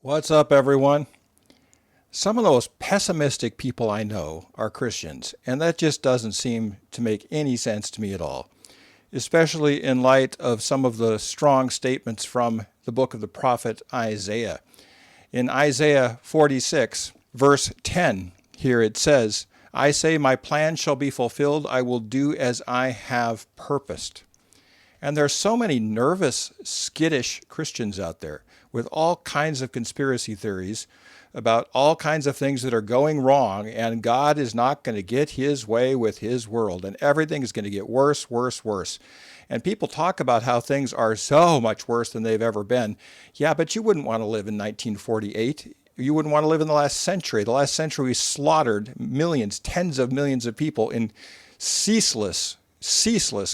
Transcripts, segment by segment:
What's up, everyone? Some of the most pessimistic people I know are Christians, and that just doesn't seem to make any sense to me at all, especially in light of some of the strong statements from the book of the prophet Isaiah. In Isaiah 46, verse 10, here it says, "I say my plan shall be fulfilled, I will do as I have purposed." And there are so many nervous, skittish Christians out there with all kinds of conspiracy theories about all kinds of things that are going wrong, and God is not going to get his way with his world, and everything is going to get worse, worse, worse. And people talk about how things are so much worse than they've ever been. Yeah, but you wouldn't want to live in 1948. You wouldn't want to live in the last century. The last century we slaughtered millions, tens of millions of people in ceaseless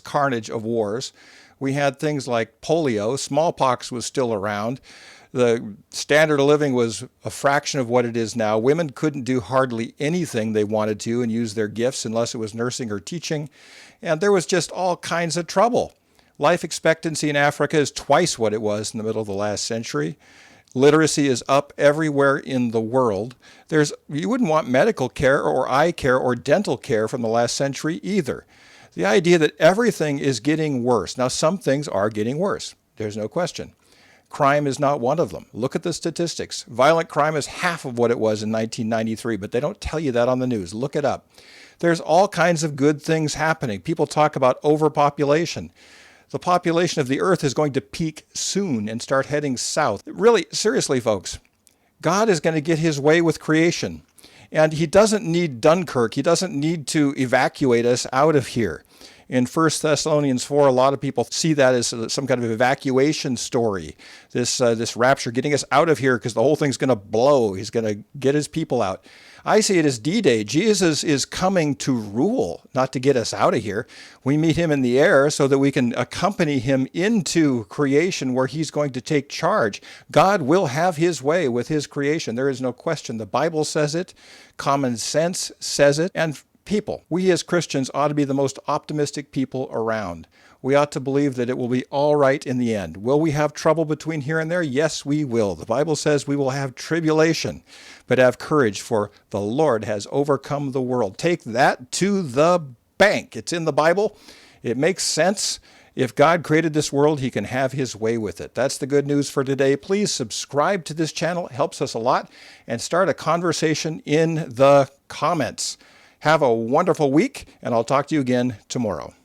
carnage of wars. We had things like polio, smallpox was still around. The standard of living was a fraction of what it is now. Women couldn't do hardly anything they wanted to and use their gifts unless it was nursing or teaching. And there was just all kinds of trouble. Life expectancy in Africa is twice what it was in the middle of the last century. Literacy is up everywhere in the world. You wouldn't want medical care or eye care or dental care from the last century either. The idea that everything is getting worse. Now, some things are getting worse. There's no question. Crime is not one of them. Look at the statistics. Violent crime is half of what it was in 1993, but they don't tell you that on the news. Look it up. There's all kinds of good things happening. People talk about overpopulation. The population of the earth is going to peak soon and start heading south. Really, seriously, folks, God is going to get his way with creation. And he doesn't need Dunkirk. He doesn't need to evacuate us out of here. In 1 Thessalonians 4, a lot of people see that as some kind of evacuation story, this rapture, getting us out of here because the whole thing's going to blow. He's going to get his people out. I see it as D-Day. Jesus is coming to rule, not to get us out of here. We meet him in the air so that we can accompany him into creation where he's going to take charge. God will have his way with his creation. There is no question. The Bible says it. Common sense says it. And people, we as Christians ought to be the most optimistic people around. We ought to believe that it will be all right in the end. Will we have trouble between here and there? Yes, we will. The Bible says we will have tribulation, but have courage, for the Lord has overcome the world. Take that to the bank. It's in the Bible. It makes sense. If God created this world, he can have his way with it. That's the good news for today. Please subscribe to this channel. It helps us a lot. And start a conversation in the comments. Have a wonderful week, and I'll talk to you again tomorrow.